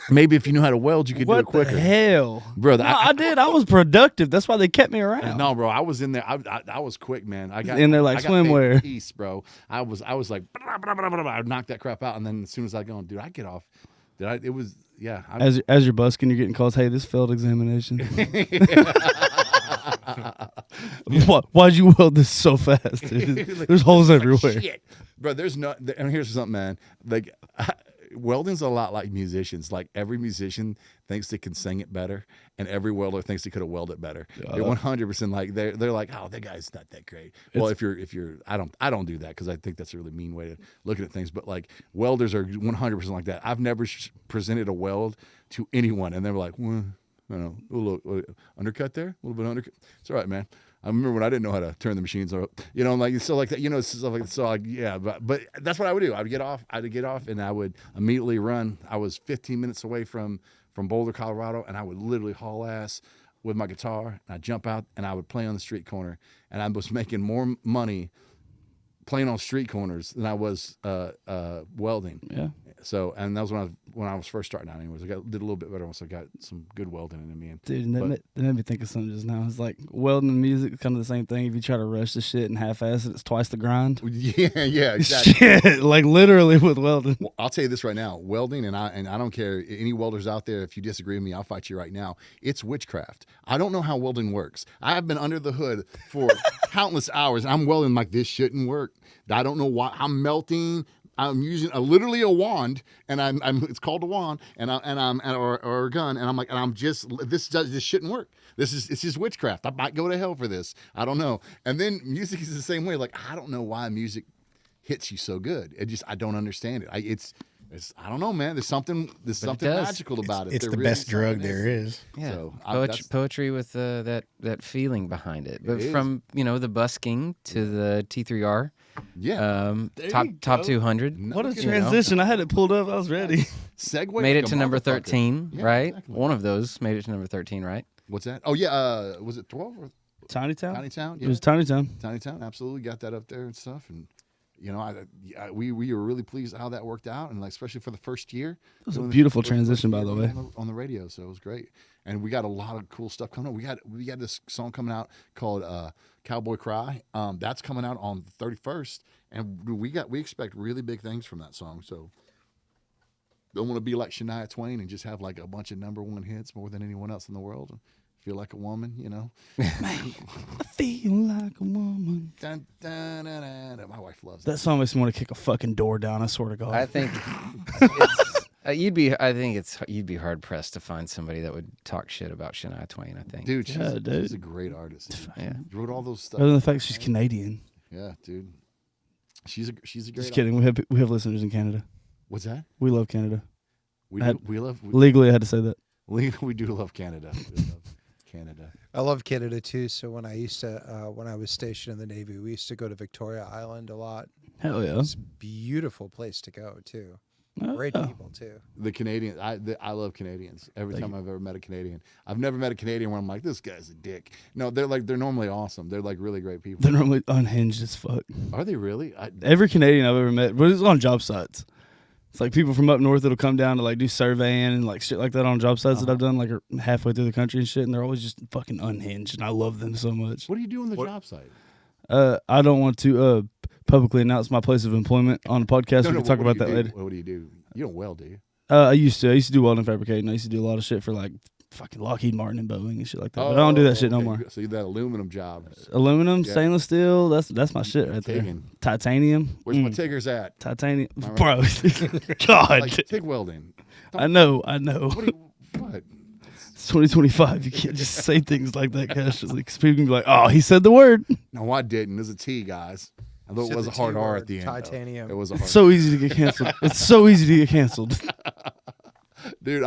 Maybe if you knew how to weld, you could do it quicker. What the hell, bro? No, I did. I was productive. That's why they kept me around. No, bro, I was in there. I was quick, man. I got in there like I got paid swimwear. East, bro. I was like, I'd knock that crap out, and then as soon as I go, dude, I get off. It was yeah. As you're busking, you're getting calls. Hey, this failed examination. Why'd you weld this so fast, dude? There's holes everywhere. Shit. Bro, there's no. And here's something, man. Like. Welding's a lot like musicians. Like every musician thinks they can sing it better, and every welder thinks they could have welded better. They're 100% like they're like, oh, that guy's not that great. Well, if you're, I don't do that because I think that's a really mean way to look at things. But like welders are 100% like that. I've never presented a weld to anyone, and they're like, well, I don't know, look, undercut there, a little bit undercut. It's all right, man. I remember when I didn't know how to turn the machines up, like so like that, stuff like so. Yeah, but that's what I would do. I'd get off, and I would immediately run. I was 15 minutes away from Boulder, Colorado, and I would literally haul ass with my guitar. And I'd jump out, and I would play on the street corner, and I was making more money playing on street corners than I was welding. Yeah. So, and that was when I was first starting out. Anyways, did a little bit better once I got some good welding in me. Dude, and that made me think of something just now. It's like welding and music is kind of the same thing. If you try to rush the shit and half-ass it, it's twice the grind. Yeah, exactly. Shit, like literally with welding. Well, I'll tell you this right now: welding, and I don't care any welders out there. If you disagree with me, I'll fight you right now. It's witchcraft. I don't know how welding works. I have been under the hood for countless hours. And I'm welding like this shouldn't work. I don't know why. I'm melting. I'm using literally a wand, and it's called a wand, or a gun, and I'm like, and I'm just this shouldn't work. It's just witchcraft. I might go to hell for this. I don't know. And then music is the same way. Like I don't know why music hits you so good. I don't understand it. I don't know, man. There's something magical about it. It's the best drug there is. Yeah, so poetry with that feeling behind it. But from the busking to the T3R. Yeah. Top 200. What a transition. I had it pulled up. I was ready. Segue. Made like it to a number motherfucker. 13, Yeah, right? exactly. One of those made it to number 13, right? What's that? Oh yeah. Was it 12 or Tiny Town? Tiny Town? It was Tiny Town. Tiny Town. Absolutely got that up there and stuff. And we were really pleased how that worked out, and like especially for the first year. It was a doing the beautiful first transition, by year the way. on the radio, so it was great. And we got a lot of cool stuff coming up. We got this song coming out called Cowboy Cry. That's coming out on the 31st, and we expect really big things from that song. So don't want to be like Shania Twain and just have like a bunch of #1 hits more than anyone else in the world. Feel like a woman, I feel like a woman. Dun, dun, dun, dun, dun. My wife loves That song makes me want to kick a fucking door down. I swear to God. I think you'd be hard pressed to find somebody that would talk shit about Shania Twain. I think, Dude, Yeah, dude. she's a great artist. Yeah. She wrote all those stuff. Other than the fact she's Canadian. Yeah, dude. She's a great Just kidding. We have listeners in Canada. What's that? We love Canada. We I- do, we love Legally, I had to say that. we do love Canada. We love Canada. I love Canada too. So when I was stationed in the Navy, we used to go to Victoria Island a lot. Hell yeah. It's a beautiful place to go too. Great Oh. people too. The Canadian, I love Canadians. Every time I've ever met a Canadian, I've never met a Canadian where I'm like, this guy's a dick. No, they're normally awesome. They're like really great people. They're normally unhinged as fuck. Are they really? Every Canadian I've ever met, but it's on job sites. It's like people from up north that'll come down to like do surveying and like shit like that on job sites that I've done like halfway through the country and shit, and they're always just fucking unhinged, and I love them so much. What do you do on the job site? I don't want to publicly announce my place of employment on a podcast. We can talk about that later. What do you do? You don't weld, do you? I used to do welding fabricating. I used to do a lot of shit for like fucking Lockheed Martin and Boeing and shit like that. But I don't do that shit no okay. more. So you that aluminum job. Aluminum, Yeah. stainless steel. That's my shit right there. Tigging. Titanium. Where's my Tiggers at? Titanium, Am I bro. right? God, Like TIG welding. I know. What? Do you, what? It's 2025. You can't just say things like that casually because people can be like, "Oh, he said the word." No, I didn't. There's a T, guys. Although it Said was the a hard T R word, at the end. titanium. It was a It's hard so easy to get canceled. It's so easy to get canceled. Dude,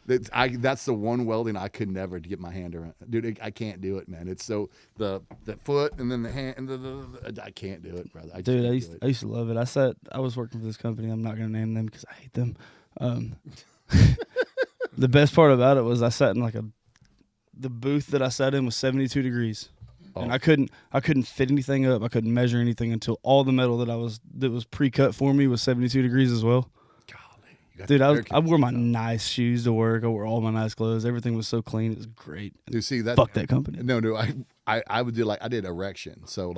that's the one welding I could never get my hand around. Dude, I can't do it, man. It's so the foot and then the hand and I can't do it, brother. Dude, I can't do used to love it. I was working for this company. I'm not gonna name them because I hate them. The best part about it was I sat in the booth that I sat in was 72 degrees. And Oh. I couldn't fit anything up. I couldn't measure anything until all the metal that was pre-cut for me was 72 degrees as well. Golly, you got Dude, the I American wore my stuff. nice shoes to work. I wore all my nice clothes. Everything was so clean. It was great. Dude, see that? Fuck that company. No, I would do I did erection. So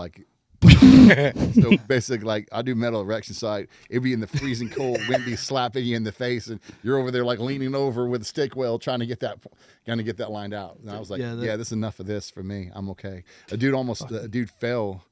so basically I do metal erection. So it'd be in the freezing cold, wind be slapping you in the face, and you're over there leaning over with a stick weld trying to get that lined out. And I was like, Yeah, yeah, this is enough of this for me. I'm okay. A dude fell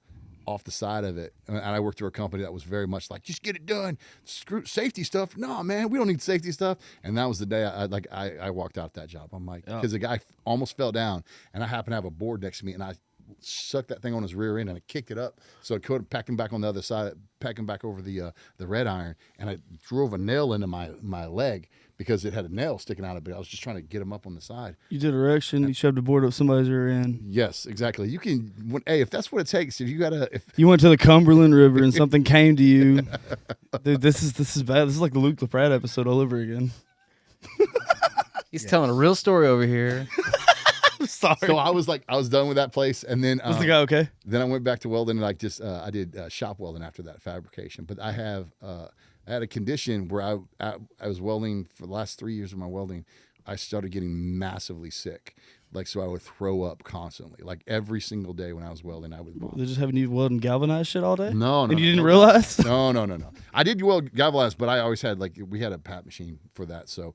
off the side of it, and I worked for a company that was very much like, just get it done. Screw safety stuff. No, man, we don't need safety stuff. And that was the day I walked out that job. I'm like, because the guy almost fell down, and I happened to have a board next to me, and I sucked that thing on his rear end and I kicked it up so it could pack him back on the other side, pack him back over the red iron, and I drove a nail into my leg because it had a nail sticking out of it. I was just trying to get him up on the side. You did erection. You shoved a board up somebody's rear end. Yes, exactly. You can, hey, if that's what it takes, if You went to the Cumberland River and something came to you. Dude, this is bad. This is like the Luke LaPrade episode all over again. He's telling a real story over here. I'm sorry. so I was done with that place, and then Was the guy okay? then I went back to welding, and I did shop welding after that, fabrication. But I had a condition where I was welding for the last 3 years of my welding. I started getting massively sick. So I would throw up constantly. Every single day when I was welding, I would vomit. They're just having you weld and galvanize shit all day? No. And you didn't no. realize? No. I did weld galvanized, but I always had we had a pat machine for that. So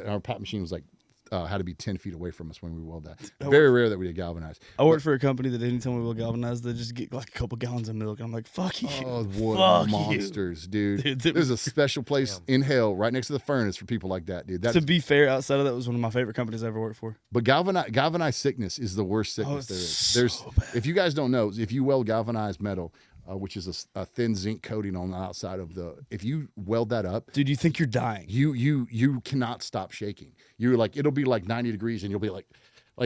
our pat machine was had to be 10 feet away from us when we weld that. Very rare that we did galvanized. I worked for a company that anytime we weld galvanize, they just get a couple gallons of milk. I'm like, fuck you. Oh, what Fuck monsters, dude. Dude, it There's a was- special place in hell right next to the furnace for people like that, dude. To be fair, outside of that was one of my favorite companies I ever worked for. But galvanized sickness is the worst sickness there it's is. There's, so bad. if you guys don't know, if you weld galvanized metal, which is a thin zinc coating on the outside of if you weld that up, Dude, you think you're dying. you cannot stop shaking. You're it'll be 90 degrees, and you'll be like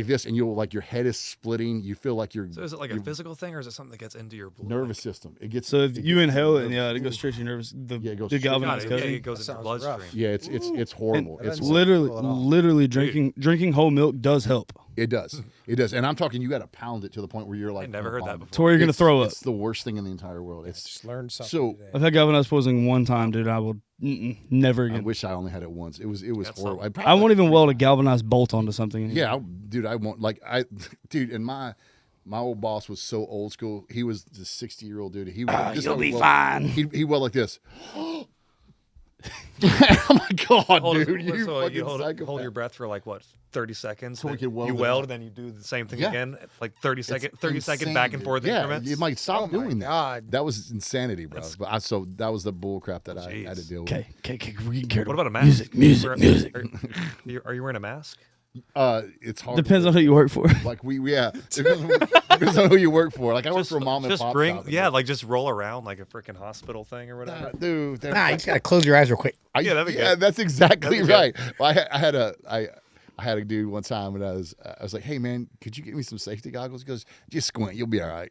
this, and you'll your head is splitting. You feel like you're So is it like a physical thing, or is it something that gets into your blood? nervous system. It gets So if you inhale it, and it goes straight to your nervous. Yeah, it goes The straight- galvanized Got it. Yeah, coating. it goes into That your sounds rough. bloodstream. Yeah, it's horrible. And It's that's horrible. Literally drinking whole milk does help. It does. It does. And I'm talking, you got to pound it to the point where you're never heard that vomit. To where you're gonna It's- throw up. It's the worst thing in the entire world. It's Just learned something So- today. I've had galvanized poisoning one time, dude. I will never I again. wish I only had it once. It was That's horrible. something. I won't even weld a galvanized bolt onto something anymore. Yeah, dude, I won't dude, and my old boss was so old school. He was the 60-year-old dude. He was You'll be fine. He weld like this. Oh my god, Hold, dude! You so fucking you hold psychopath. your breath for 30 seconds. So we then can weld you it weld, up. and then you do the same thing Yeah. again, 30 second, 30 second Insane, back and dude. forth Yeah, increments. you might stop Oh my doing that. God. That was insanity, bro. But so that was the bull crap that I had to Jeez. deal with. Okay, we're getting carried What away. about a mask? Music. Are you wearing a mask? It's hard. Depends on who you work for. Depends on who you work for. I work for a mom and just pop bring, shop. just roll around like a freaking hospital thing or whatever. Dude. Nah, you just gotta close your eyes real quick. Yeah, that'd be good. That's exactly That'd be right. Well, I had a dude one time, and I was like, "Hey man, could you get me some safety goggles?" He goes, "Just squint, you'll be all right."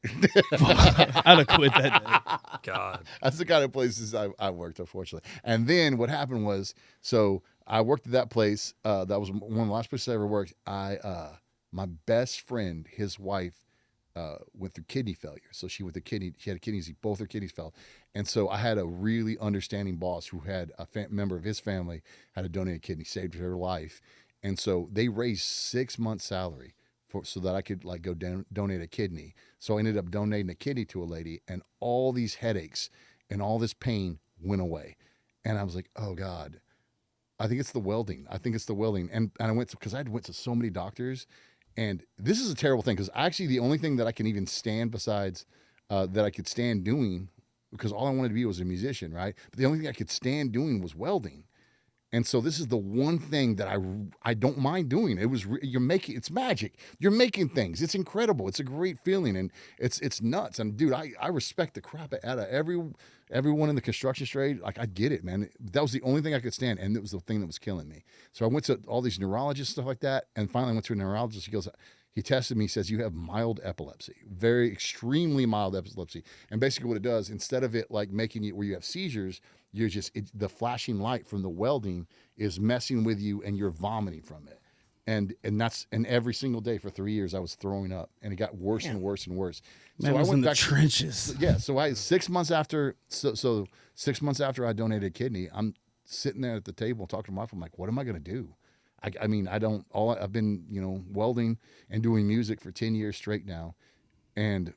I'd have quit that day. God. That's the kind of places I worked, unfortunately. And then what happened was, so I worked at that place. That was one of the last places I ever worked. My best friend, his wife, went through kidney failure. So she had kidneys, both her kidneys failed. And so I had a really understanding boss who had a member of his family had a donated kidney, saved her life. And so they raised 6 months' salary so that I could like go donate a kidney. So I ended up donating a kidney to a lady, and all these headaches and all this pain went away. And I was like, oh God, I think it's the welding. And I went because I went to so many doctors, and this is a terrible thing because actually the only thing that I can even stand besides that I could stand doing, because all I wanted to be was a musician, right? But the only thing I could stand doing was welding. And so this is the one thing that I don't mind doing. It's magic. You're making things. It's incredible. It's a great feeling, and it's nuts. And dude, I respect the crap out of everyone in the construction trade. Like I get it, man. That was the only thing I could stand, and it was the thing that was killing me. So I went to all these neurologists, stuff like that, and finally I went to a neurologist. He tested me, says, you have mild epilepsy, very extremely mild epilepsy. And basically what it does, instead of it like making you where you have seizures, the flashing light from the welding is messing with you and you're vomiting from it. And every single day for 3 years I was throwing up, and it got worse and worse and worse. Man, So I was went in the back trenches. Yeah. So 6 months after, so 6 months after I donated a kidney, I'm sitting there at the table talking to my wife. I'm like, what am I going to do? I mean, I've been, welding and doing music for 10 years straight now. And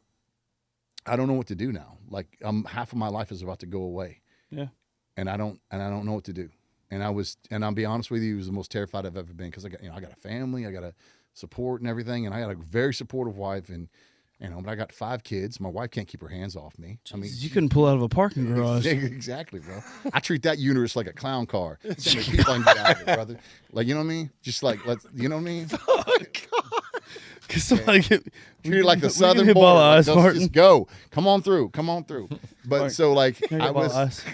I don't know what to do now. Like half of my life is about to go away. Yeah. And I don't know what to do. And I'll be honest with you, it was the most terrified I've ever been. Cause I got a family, I got a support and everything. And I got a very supportive wife, and, but I got 5 kids. My wife can't keep her hands off me. I mean, You couldn't pull out of a parking garage. exactly, bro. I treat that uterus like a clown car. So many people can get out of it, brother. Like, you know what I mean? Just like, you know what I mean? Cause somebody Treat it like the Southern hit border. ball Like, ice, Martin. just go. Come on through. But so like Hit I ball was, ice.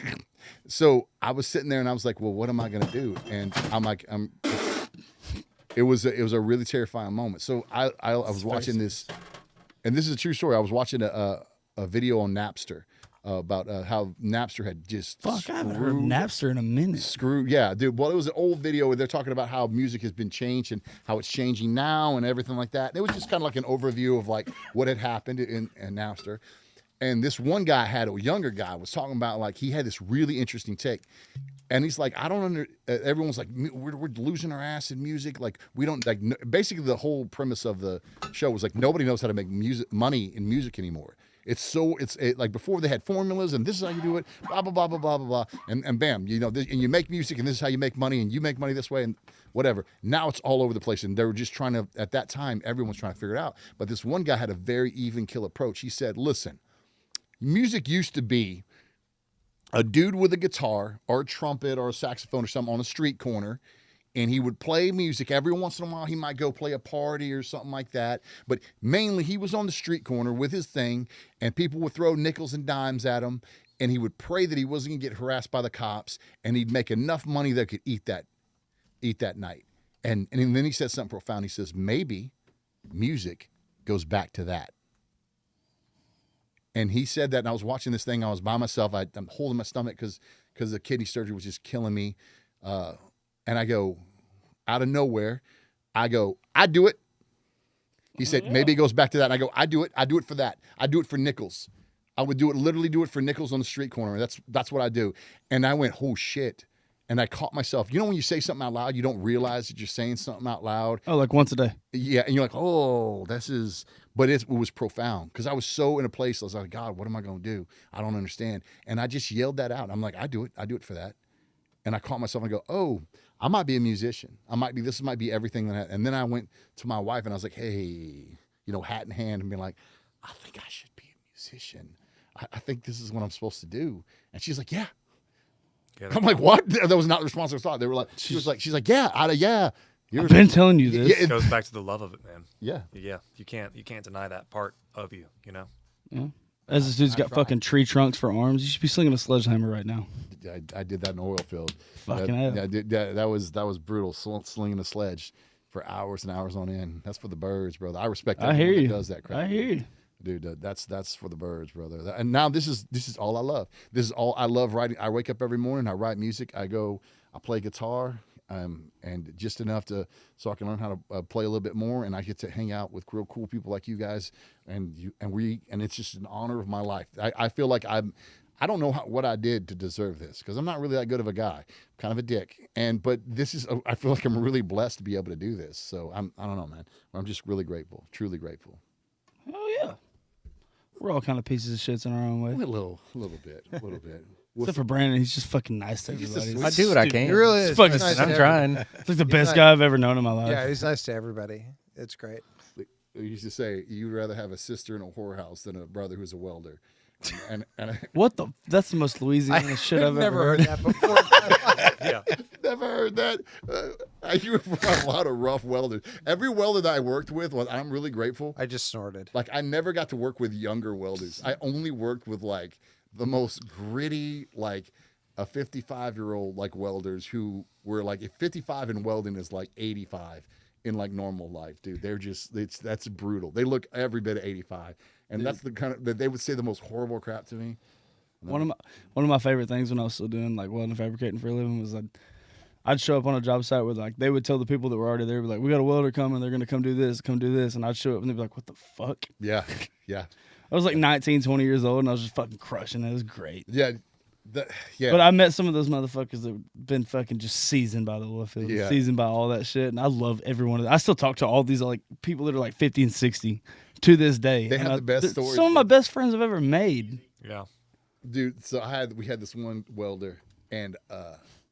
so I was sitting there and I was like, well, what am I gonna do? And I'm like, it was a really terrifying moment. So I was watching this, and this is a true story. I was watching a video on Napster about how Napster had just Fuck, I haven't heard of Napster in a minute. yeah, dude. Well, it was an old video where they're talking about how music has been changed and how it's changing now and everything like that. And it was just kind of like an overview of like what had happened in Napster. And this one guy a younger guy was talking about like he had this really interesting take. And he's like, I don't everyone's like, we're losing our ass in music. Like we don't like, basically the whole premise of the show was like, nobody knows how to make money in music anymore. It's like before they had formulas and this is how you do it, blah, blah, blah, blah, blah, blah, blah. And bam, and you make music and this is how you make money and you make money this way and whatever. Now it's all over the place. And they were just trying to, at that time, everyone's trying to figure it out. But this one guy had a very even kill approach. He said, listen, music used to be a dude with a guitar or a trumpet or a saxophone or something on a street corner, and he would play music. Every once in a while, he might go play a party or something like that. But mainly, he was on the street corner with his thing, and people would throw nickels and dimes at him, and he would pray that he wasn't going to get harassed by the cops, and he'd make enough money that could eat that night. And then he said something profound. He says, maybe music goes back to that. And he said that, and I was watching this thing. I was by myself. I'm holding my stomach because the kidney surgery was just killing me. And I go, out of nowhere, I do it. He said, maybe it goes back to that. And I go, I do it. I do it for that. I do it for nickels. I would literally do it for nickels on the street corner. That's what I do. And I went, oh shit. And I caught myself. You know when you say something out loud, you don't realize that you're saying something out loud. Oh, like once a day. Yeah, and you're like, oh, but it was profound because I was so in a place. I was like, God, what am I going to do? I don't understand. And I just yelled that out. I'm like, I do it for that. And I caught myself and I go, oh, I might be a musician. This might be everything that. And then I went to my wife and I was like, hey, hat in hand, and being like, I think I should be a musician. I think this is what I'm supposed to do. And she's like, yeah. I'm like, what? That was not the response I thought. They were like, she's like, yeah. I've been telling you this. It goes back to the love of it, man. Yeah. Yeah. You can't deny that part of you, Yeah. As this dude's got fucking tree trunks for arms, you should be slinging a sledgehammer right now. I did that in the oil field. Fucking hell. That was brutal. Slinging a sledge for hours and hours on end. That's for the birds, brother. I respect that. I hear you. Does that crap? I hear you. Dude, that's for the birds, brother. And now this is all I love. This is all I love writing. I wake up every morning, I write music. I play guitar, and just enough so I can learn how to play a little bit more. And I get to hang out with real cool people like you guys, and it's just an honor of my life. I feel like I don't know what I did to deserve this because I'm not really that good of a guy, kind of a dick. But this is, I feel like I'm really blessed to be able to do this. So I don't know, man. I'm just really grateful, truly grateful. Oh yeah. We're all kind of pieces of shits in our own way. A little bit. Except for Brandon, he's just fucking nice to He's just everybody. a I do what I can. He really It's is. fucking He's nice to I'm everybody. trying. It's like the best guy I've ever known in my life. Yeah, he's nice to everybody. It's great. You used to say you'd rather have a sister in a whorehouse than a brother who's a welder. And What the? That's the most Louisiana shit I've never ever heard that before. Yeah. never heard that. You were around a lot of rough welders. Every welder that I worked with, I'm really grateful. I just snorted. Like I never got to work with younger welders. I only worked with like the most gritty, like a 55-year-old like welders who were like, if 55 in welding is like 85 in like normal life, dude. They're just that's brutal. They look every bit of 85, and that's the kind of that they would say the most horrible crap to me. One of my favorite things when I was still doing like welding and fabricating for a living was I'd show up on a job site where like they would tell the people that were already there, be like, we got a welder coming, they're gonna come do this, and I'd show up and they'd be like, what the fuck? Yeah, yeah, I was like 19, 20 years old and I was just fucking crushing it. It was great. yeah, yeah. But I met some of those motherfuckers that been fucking just seasoned by the oil field, Yeah. seasoned by all that shit. And I love every one of them. I still talk to all these like people that are like 50 and 60 to this day. They And have the best they're stories, Some of my dude. best friends I've ever made. Yeah. Dude, so we had this one welder, and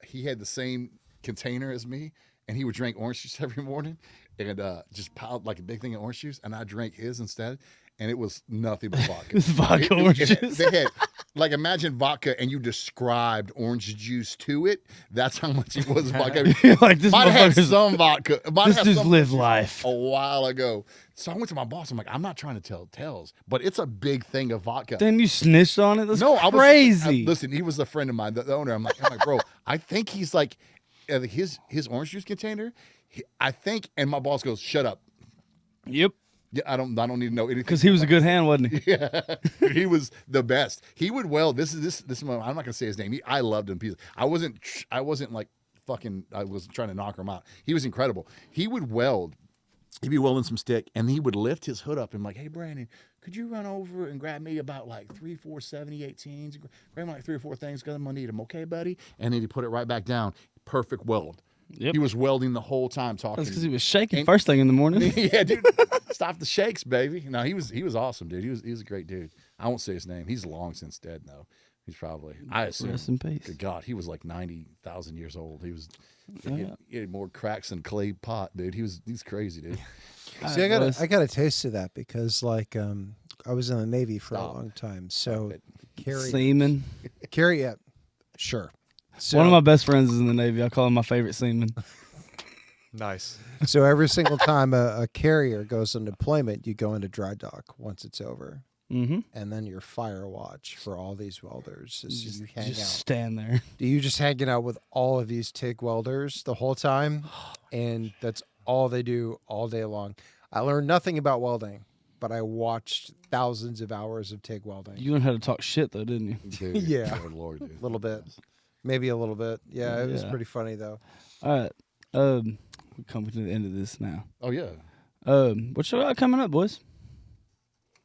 he had the same container as me, and he would drink orange juice every morning, and just piled like a big thing of orange juice, and I drank his instead, and it was nothing but vodka. It's vodka orange It- juice. They had like imagine vodka, and you described orange juice to it. That's how much it was vodka. Like this Might have motherfucker's some vodka. Might this have dude's some live life. a while ago. So I went to my boss. I'm like, I'm not trying to tell tales, but it's a big thing of vodka. Then you snitched on it. That's No, I was crazy. listen, he was a friend of mine, the owner. I'm like, bro, I think he's like his orange juice container. I think, and my boss goes, shut up. Yep, Yeah, I don't need to know anything. because he was a good hand, wasn't he? Yeah, he was the best. He would weld. This. I'm not gonna say his name. I loved him. I wasn't like fucking. I was trying to knock him out. He was incredible. He would weld. He'd be welding some stick, and he would lift his hood up and like, hey Brandon, could you run over and grab me about like 3, 4, 70-18s? Grab me like 3 or 4 things because I'm gonna need them. Okay, buddy. And then he put it right back down. Perfect weld. Yep. He was welding the whole time talking. That's because he was shaking first thing in the morning. Yeah, dude. Stop the shakes, baby. No, he was awesome, dude. He was a great dude. I won't say his name. He's long since dead though. He's probably, I assume. Rest in peace. Good God, he was like 90,000 years old. He was Yeah. he had more cracks than clay pot, dude. He's crazy, dude. See, I got a taste of that because like I was in the Navy for Stop. a long time. So it. Seaman. Carrie, sure. So, One of my best friends is in the Navy. I call him my favorite seaman. Nice. so every single time a carrier goes on deployment, you go into dry dock once it's over, Mm-hmm. and then your fire watch for all these welders is you hang Just out. stand there. Do you just hanging out with all of these TIG welders the whole time, and that's all they do all day long? I learned nothing about welding, but I watched thousands of hours of TIG welding. You learned how to talk shit though, didn't you? Dude, Yeah. good Lord, dude. A little bit, maybe a little bit. Yeah, it was Yeah. pretty funny though. All right. We're coming to the end of this now. Oh yeah. What show got coming up, boys?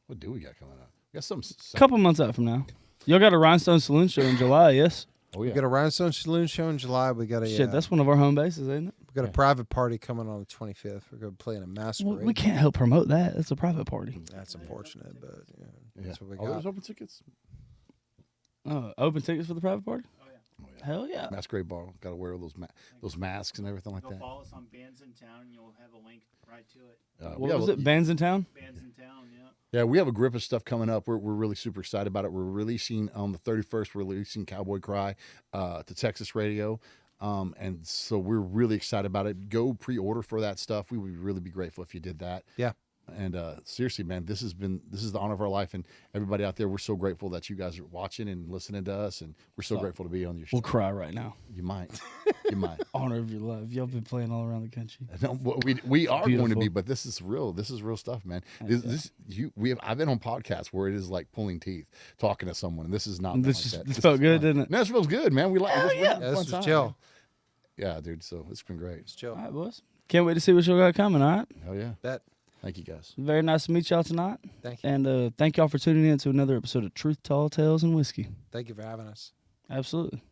What do we got coming up? We got some. A couple months out from now. Y'all got a Rhinestone Saloon show in July, yes? Oh We yeah. got a Rhinestone Saloon show in July. We got a Shit, that's one of our home bases, ain't it? we got a private party coming on the 25th. We're going to play in a Well, masquerade. we can't help promote that. It's a private party. That's unfortunate, but yeah, Yeah. that's what we Oh, got. there's open tickets. Open tickets for the private party? Oh, yeah. Hell yeah. Masquerade ball. Got to wear those masks and everything like Go that. follow us on Bands in Town, and you'll have a link right to it. We What have was a- it? Bands in Town? Bands in Town, yeah. Yeah, we have a grip of stuff coming up. We're really super excited about it. We're releasing on the 31st. We're releasing Cowboy Cry to Texas Radio, and so we're really excited about it. Go pre-order for that stuff. We would really be grateful if you did that. Yeah. And seriously, man, this is the honor of our life, and everybody out there, we're so grateful that you guys are watching and listening to us, and we're so grateful to be on your show. We'll cry right now. You might, you might. Honor of your life. Y'all been playing all around the country. No, we are going to Beautiful. be, but this is real. This is real stuff, man. I've been on podcasts where it is like pulling teeth, talking to someone, and this is not. This like that. this This felt is good, fun. didn't it? No, this feels good, man. We like this. Yeah, this was chill. Yeah, dude. So it's been great. It's chill. All right, boys. Can't wait to see what y'all got coming, all right? Hell yeah. Bet. Thank you, guys. Very nice to meet y'all tonight. Thank you. And thank y'all for tuning in to another episode of Truth, Tall Tales, and Whiskey. Thank you for having us. Absolutely.